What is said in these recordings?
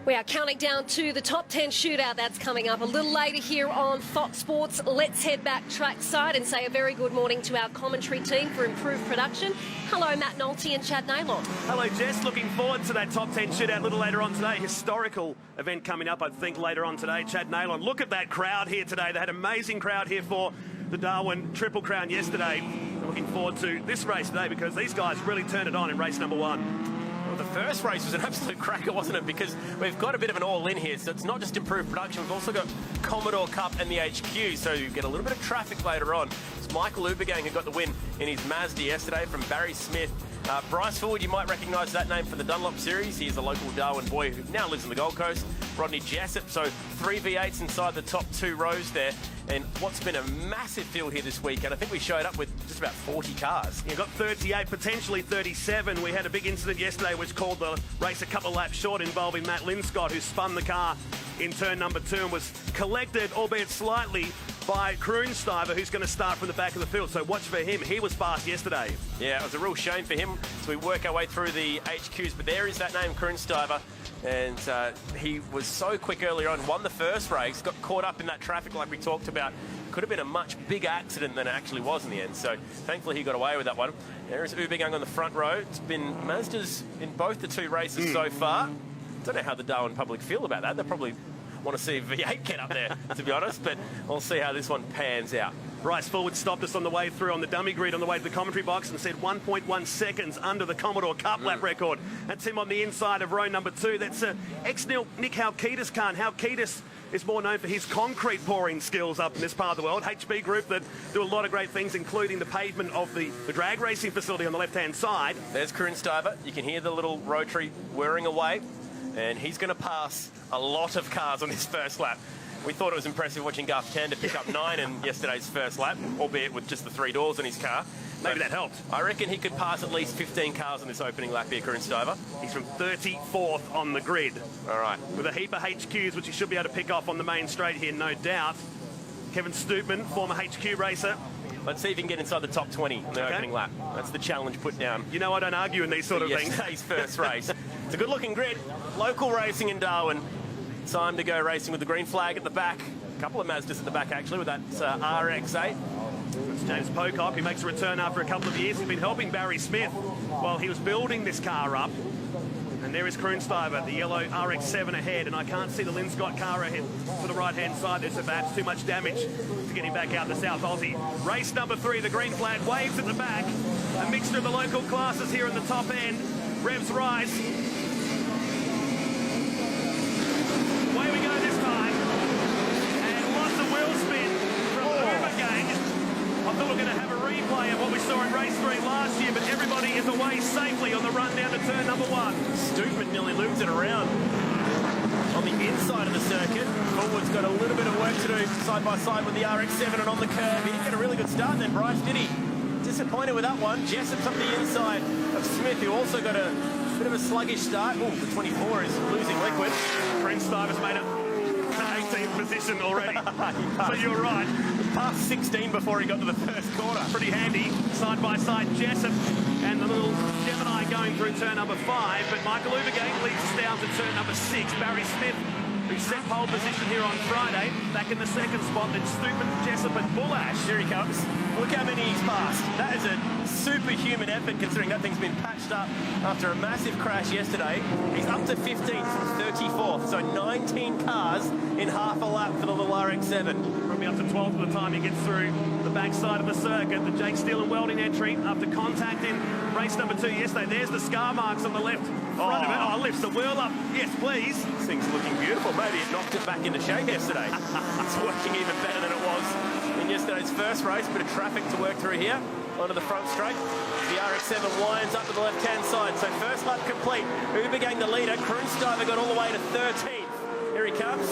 We are counting down to the top 10 shootout that's coming up a little later here on Fox Sports. Let's head back trackside and say a very good morning to our commentary team for improved production. Hello, Matt Nolte and Chad Naylor. Hello, Jess. Looking forward to that top 10 shootout a little later on today. Historical event coming up, I think, later on today. Chad Naylor. Look at that crowd here today. They had an amazing crowd here for the Darwin Triple Crown yesterday. Looking forward to this race today because these guys really turned it on in race number one. Well, the first race was an absolute cracker, wasn't it? Because we've got a bit of an all-in here, so it's not just improved production. We've also got Commodore Cup and the HQ, so you get a little bit of traffic later on. It's Michael Ubergang who got the win in his Mazda yesterday from Barry Smith. Bryce Ford, you might recognise that name from the Dunlop Series. He's a local Darwin boy who now lives on the Gold Coast. Rodney Jessup, so 3 V8s inside the top 2 rows there. And what's been a massive field here this week, and I think we showed up with just about 40 cars. You've got 38, potentially 37. We had a big incident yesterday which called the race a couple of laps short involving Matt Linscott, who spun the car in turn number 2 and was collected, albeit slightly, by Kroonstuyver, who's going to start from the back of the field. So watch for him. He was fast yesterday. Yeah, it was a real shame for him. So we work our way through the HQs, but there is that name, Kroonstuyver. And he was so quick earlier on, won the first race, got caught up in that traffic like we talked about. Could have been a much bigger accident than it actually was in the end. So thankfully he got away with that one. There is Ubergang on the front row. It's been Mazdas in both the 2 races so far. Don't know how the Darwin public feel about that. They probably want to see a V8 get up there, to be honest, but we'll see how this one pans out. Bryce Forward stopped us on the way through on the dummy grid on the way to the commentary box and said 1.1 seconds under the Commodore Cup lap record. That's him on the inside of row number 2. That's ex-Nick Halkitis car. Halkitis is more known for his concrete pouring skills up in this part of the world. HB Group that do a lot of great things, including the pavement of the drag racing facility on the left-hand side. There's Kroonstuyver. You can hear the little rotary whirring away, and he's going to pass a lot of cars on his first lap. We thought it was impressive watching Garth Tander pick up 9 in yesterday's first lap, albeit with just the 3 doors on his car. Maybe that helped. I reckon he could pass at least 15 cars on this opening lap here, Kroonstuyver. He's from 34th on the grid. All right. With a heap of HQs, which he should be able to pick off on the main straight here, no doubt. Kevin Stoopman, former HQ racer. Let's see if he can get inside the top 20 in the opening lap. That's the challenge put down. You know I don't argue in these sort of things. Yesterday's first race. It's a good-looking grid. Local racing in Darwin. Time to go racing with the green flag at the back. A couple of Mazdas at the back, actually, with that RX-8. It's James Pocock, who makes a return after a couple of years. He's been helping Barry Smith while he was building this car up. And there is Kroonstuyver, the yellow RX-7 ahead, and I can't see the Linscott car ahead to the right-hand side. There's perhaps too much damage to get him back out the South Aussie. Race number 3, the green flag waves at the back. A mixture of the local classes here in the top end. Revs rise. Away we go this time. And lots of wheel spin from Ubergang. I thought we were going to have a replay of what we saw in race 3 last year, but everybody is away safely on the run down to turn number 1. Stoopman nearly loops it around on the inside of the circuit. Forward's got a little bit of work to do side by side with the RX-7 and on the curve. He didn't get a really good start then, Bryce, did he? Disappointed with that one. Jessup's up the inside of Smith, who also got a bit of a sluggish start. Oh, the 24 is losing liquid. Kroonstuyver's made it to 18th position already. So you're right. Past 16 before he got to the first corner. Pretty handy. Side by side, Jessup and the little Gemini going through turn number 5. But Michael Ubergang leads us down to turn number 6. Barry Smith, who set pole position here on Friday, back in the 2nd spot. Then Stoopman, Jessup and Bullash. Here he comes. Look how many he's passed. That is a superhuman effort considering that thing's been patched up after a massive crash yesterday. He's up to 15th from 34th, so 19 cars in half a lap for the little RX-7. Probably up to 12th by the time he gets through the backside of the circuit. The Jake Steele and Welding entry after contact in race number 2 yesterday. There's the scar marks on the left front of it. Oh, lifts the wheel up. Yes, please. This thing's looking beautiful. Maybe it knocked it back into shape yesterday. It's working even better than it was in yesterday's first race. Bit of traffic to work through here onto the front straight. The RX-7 winds up to the left-hand side. So first lap complete. Ubergang the leader. Kroonstuyver got all the way to 13th. Here he comes.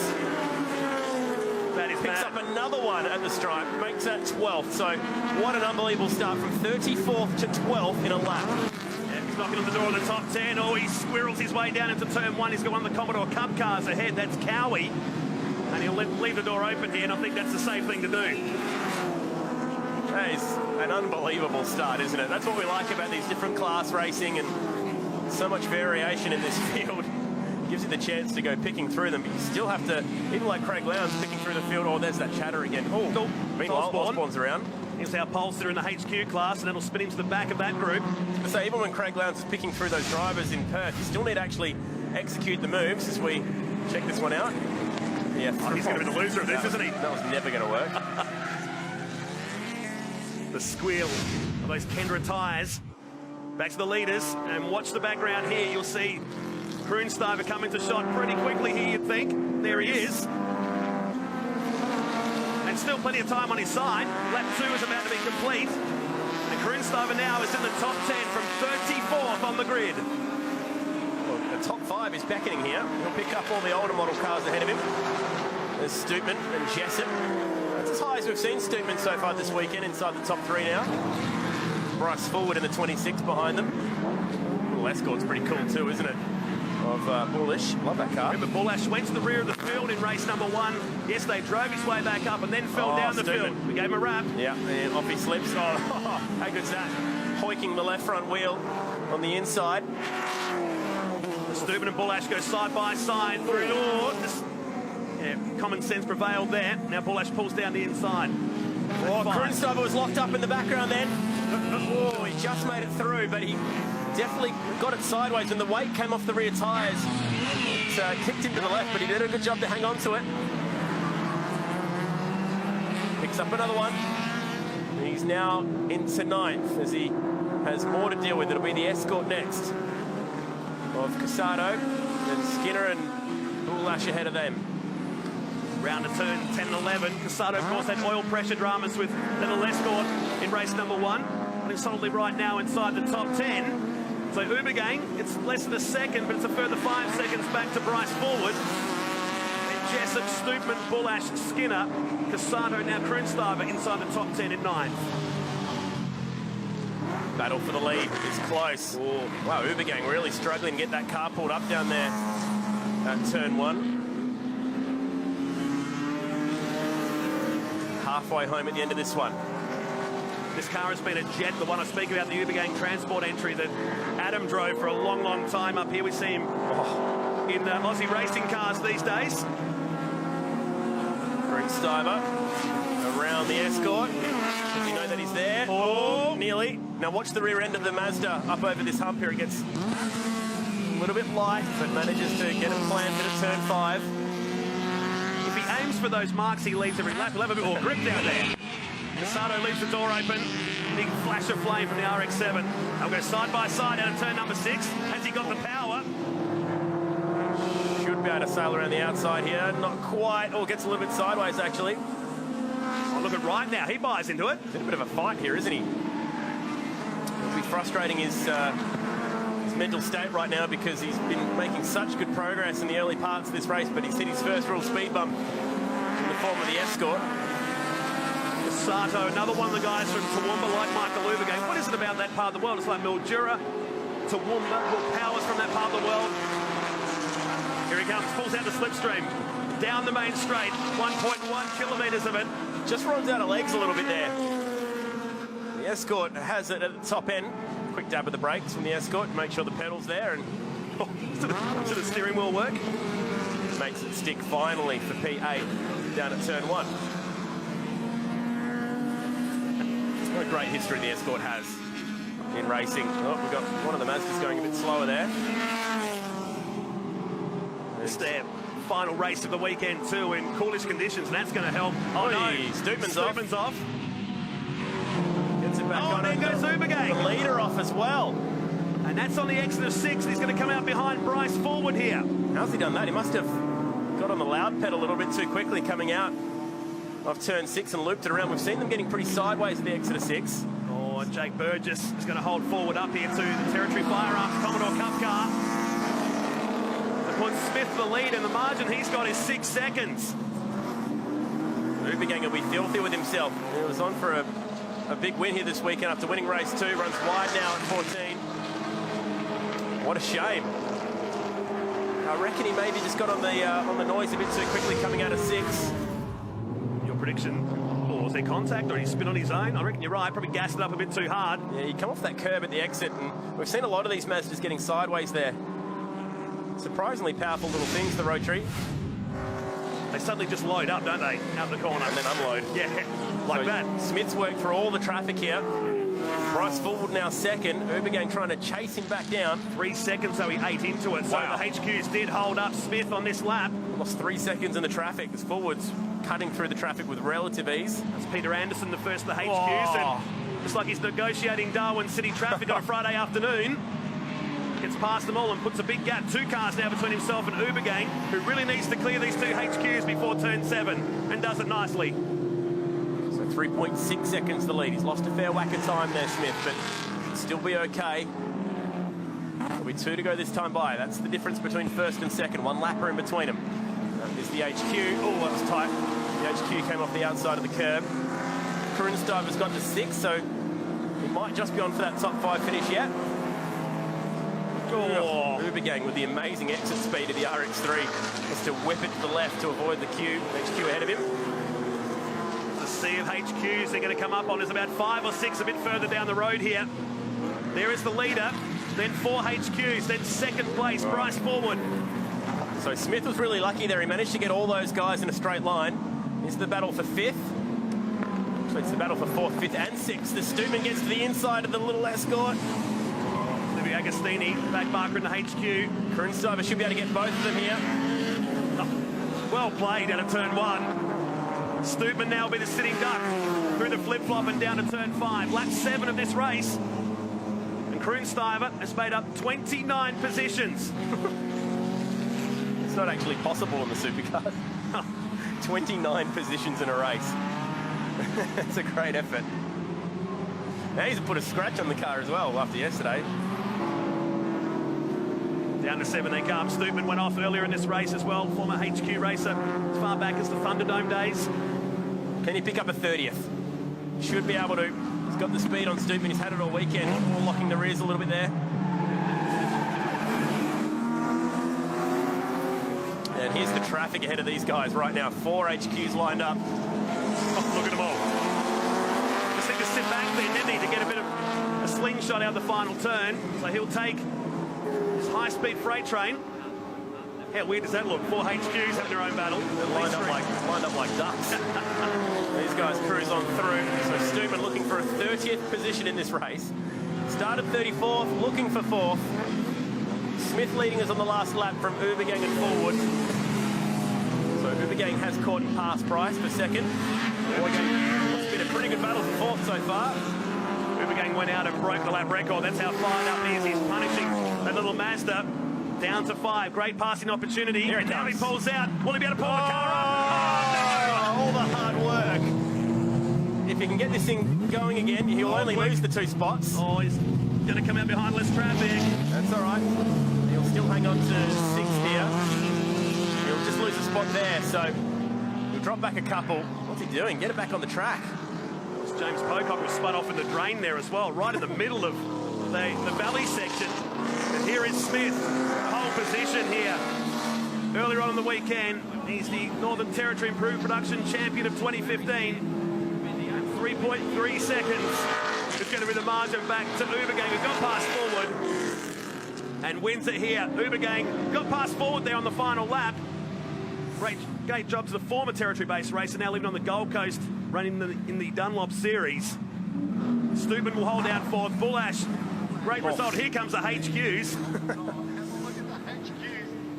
That is Picks up another one at the stripe. Makes that 12th. So what an unbelievable start from 34th to 12th in a lap. Yeah, he's knocking on the door of the top 10. Oh, he squirrels his way down into turn 1. He's got one of the Commodore Cup cars ahead. That's Cowie. And he'll leave the door open here, and I think that's the safe thing to do. That is an unbelievable start, isn't it? That's what we like about these different class racing and so much variation in this field. gives you the chance to go picking through them. But you still have to, even like Craig Lowndes picking through the field. Oh, there's that chatter again. Oh, meanwhile, Osborne's around. Here's our Polster in the HQ class, and it'll spin him to the back of that group. So even when Craig Lowndes is picking through those drivers in Perth, you still need to actually execute the moves as we check this one out. Yeah, he's going to be the loser of this, isn't he? That was never going to work. The squeal of those Kendra tyres. Back to the leaders, and watch the background here. You'll see Kroonstuyver come into shot pretty quickly here, you'd think. There he is. And still plenty of time on his side. Lap 2 is about to be complete. And Kroonstuyver now is in the top 10 from 34th on the grid. Well, the top 5 is beckoning here. He'll pick up all the older model cars ahead of him. There's Stootman and Jessup. That's as high as we've seen Stootman so far this weekend, inside the top 3 now. Bryce Forward in the 26 behind them. Well, Escort's pretty cool too, isn't it? Of Bullish. Love that car. Remember, Bullish went to the rear of the field in race number 1. Yesterday, drove his way back up and then fell down the field. We gave him a wrap. Yeah, and off he slips. Oh, how good's that? Hoiking the left front wheel on the inside. Stootman and Bullish go side by side through. Common sense prevailed there. Now Bullish pulls down the inside. Oh, Kroonstuyver was locked up in the background then. Oh, he just made it through, but he definitely got it sideways when the weight came off the rear tyres. It kicked him to the left, but he did a good job to hang on to it. Picks up another one. He's now into 9th as he has more to deal with. It'll be the Escort next of Casado and Skinner and Bullish ahead of them. Round to turn 10 and 11. Casado, of course, had oil pressure dramas with Little Escort in race number 1. And he's solidly right now inside the top 10. So Ubergang, it's less than a second, but it's a further 5 seconds back to Bryce Forward. And Jessup, Stootman, Bullish, Skinner, Casado, now Kroonstuyver inside the top 10 in 9th. Battle for the lead is close. Oh, wow, Ubergang really struggling to get that car pulled up down there at turn 1. Halfway home at the end of this one. This car has been a jet, the one I speak about, the Ubergang transport entry that Adam drove for a long, long time. Up here we see him in Aussie racing cars these days. Kroonstuyver around the Escort. Does he know that he's there? Oh, nearly. Now watch the rear end of the Mazda up over this hump here. It gets a little bit light, but manages to get it planted at turn 5. If he aims for those marks, he leaves every lap. He'll have a bit more grip down there. Casado leaves the door open. Big flash of flame from the RX-7. They'll go side by side out of turn number 6. Has he got the power? Should be able to sail around the outside here. Not quite. Oh, gets a little bit sideways, actually. Oh, look at Wright now. He buys into it. It's a bit of a fight here, isn't he? It'll be frustrating his mental state right now because he's been making such good progress in the early parts of this race, but he's hit his first real speed bump in the form of the Escort. Sato, another one of the guys from Toowoomba, like Michael Ubergang. What is it about that part of the world? It's like Mildura, Toowoomba, Will Powers from that part of the world. Here he comes, pulls out the slipstream. Down the main straight, 1.1 kilometres of it. Just runs out of legs a little bit there. The Escort has it at the top end. Quick dab of the brakes from the Escort to make sure the pedal's there. And does the steering wheel work? Makes it stick finally for P8 down at turn 1. What a great history the Escort has in racing. Oh, we've got one of the Mazdas going a bit slower there. It's their final race of the weekend too in coolish conditions, and that's going to help. Oh no, Stootman's off. Gets it back on. There goes Ubergang. The leader off as well. And that's on the exit of 6. He's going to come out behind Bryce Forward here. How's he done that? He must have got on the loud pedal a little bit too quickly coming out of turn 6 and looped it around. We've seen them getting pretty sideways at the exit of 6. Oh, Jake Burgess is going to hold forward up here to the Territory Firearms Commodore Cup car. To put Smith the lead, and the margin he's got is 6 seconds. Ubergang will be filthy with himself. He was on for a big win here this weekend after winning race 2. Runs wide now at 14. What a shame. I reckon he maybe just got on the noise a bit too quickly coming out of 6. Prediction, or was there contact, or he spin on his own? I reckon you're right, probably gassed it up a bit too hard. Yeah, he come off that curb at the exit, and we've seen a lot of these Mazdas getting sideways there. Surprisingly powerful little things, the Rotary. They suddenly just load up, don't they, out the corner? And then unload. Yeah, like So that. Smith's worked through all the traffic here. Bryce Fullwood now second. Ubergang trying to chase him back down. 3 seconds, so he ate into it. So Wow. the HQs did hold up Smith on this lap. Lost 3 seconds in the traffic as Fullwood's cutting through the traffic with relative ease. That's Peter Anderson, the first of the HQs. Oh. And just like he's negotiating Darwin City traffic on a Friday afternoon, gets past them all and puts a big gap. 2 cars now between himself and Ubergang, who really needs to clear these 2 HQs before turn 7, and does it nicely. So 3.6 seconds the lead. He's lost a fair whack of time there, Smith, but still be okay. There'll be 2 to go this time by. That's the difference between first and second. 1 lapper in between them. That is the HQ. Oh, that was tight. The HQ came off the outside of the curb. Kruensteiver's got to 6, so he might just be on for that top 5 finish yet. Oh, Ubergang with the amazing exit speed of the RX3. Just to whip it to the left to avoid the HQ ahead of him. The sea of HQs they're going to come up on. There's about 5 or 6 a bit further down the road here. There is the leader, then 4 HQs, then second place, Bryce Fullwood. So Smith was really lucky there. He managed to get all those guys in a straight line. This is the battle for 5th. So it's the battle for 4th, 5th and 6th. The Stuman gets to the inside of the little escort. Livy Agostini, back marker in the HQ. Kruensteiver should be able to get both of them here. Well played out of turn 1. Stoopman now will be the sitting duck through the flip-flop and down to turn 5. Lap 7 of this race. And Kruensteiver has made up 29 positions. It's not actually possible in the supercars. 29 positions in a race. It's a great effort. Now he's put a scratch on the car as well after yesterday. Down to 7 they come. Stoopman went off earlier in this race as well. Former HQ racer as far back as the Thunderdome days. Can he pick up a 30th? Should be able to. He's got the speed on Stoopman. He's had it all weekend. Locking the rears a little bit there. And here's the traffic ahead of these guys right now. 4 HQs lined up. Oh, look at them all. Just need to sit back there, didn't he, to get a bit of a slingshot out of the final turn. So he'll take his high-speed freight train. How weird does that look? 4 HQs having their own battle. Lined up like ducks. These guys cruise on through. So Stoopman looking for a 30th position in this race. Started 34th, looking for 4th. Smith leading us on the last lap from Ubergang and Fullwood. So Ubergang has caught and passed Bryce for second. It's been a pretty good battle for 4th so far. Ubergang went out and broke the lap record. That's how fired up he is. He's punishing that little Mazda. Down to 5. Great passing opportunity. Here it now comes. he pulls out. Will he be able to pull the car up? All the hard work. If he can get this thing going again, he'll only lose the 2 spots. Oh, he's going to come out behind less traffic. That's all right. He'll still hang on to 6th here. He'll just lose a spot there, so he'll drop back a couple. What's he doing? Get it back on the track. James Pocock was spun off in the drain there as well, right in the middle of the valley section. And here is Smith, pole position here. Earlier on in the weekend, he's the Northern Territory Improved Production Champion of 2015. 3.3 seconds. It's going to be the margin back to Ubergang, who got past Fullwood and wins it here. Ubergang got past Fullwood there on the final lap. Great job to the former territory-based racer, now living on the Gold Coast, running in the Dunlop Series. Stoopman will hold out for Bullash. Great result. Here comes the HQs.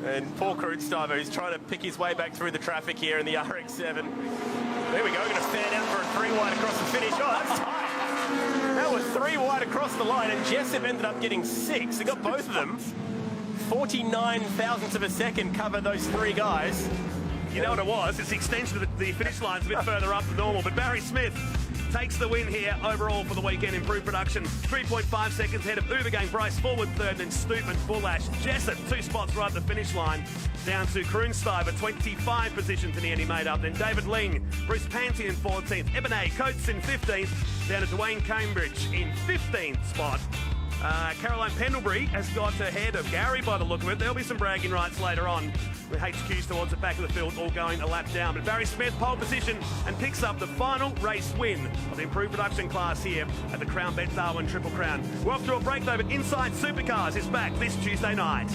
And Paul Kruensteiver, who's trying to pick his way back through the traffic here in the RX-7. There we go. We're going to stand out for a 3 wide across the finish. Oh, that's tight. That was 3 wide across the line, and Jessup ended up getting 6. They got both of them. 49 thousandths of a second covered those 3 guys. You know what it was? It's the extension of the finish line's a bit further up than normal, but Barry Smith takes the win here overall for the weekend. Improved production, 3.5 seconds ahead of Ubergang, Bryce Fullwood third, and then Stoopman, Bullash, Jessup 2 spots right at the finish line, down to Kruensteiver, 25 positions in the end he made up. Then David Ling, Bruce Panty in 14th, Ebony Coates in 15th, down to Dwayne Cambridge in 15th spot. Caroline Pendlebury has got ahead of Gary by the look of it. There'll be some bragging rights later on with HQs towards the back of the field, all going a lap down. But Barry Smith pole position and picks up the final race win of the improved production class here at the Crown Bet Darwin Triple Crown. We're off to a break though, but Inside Supercars is back this Tuesday night.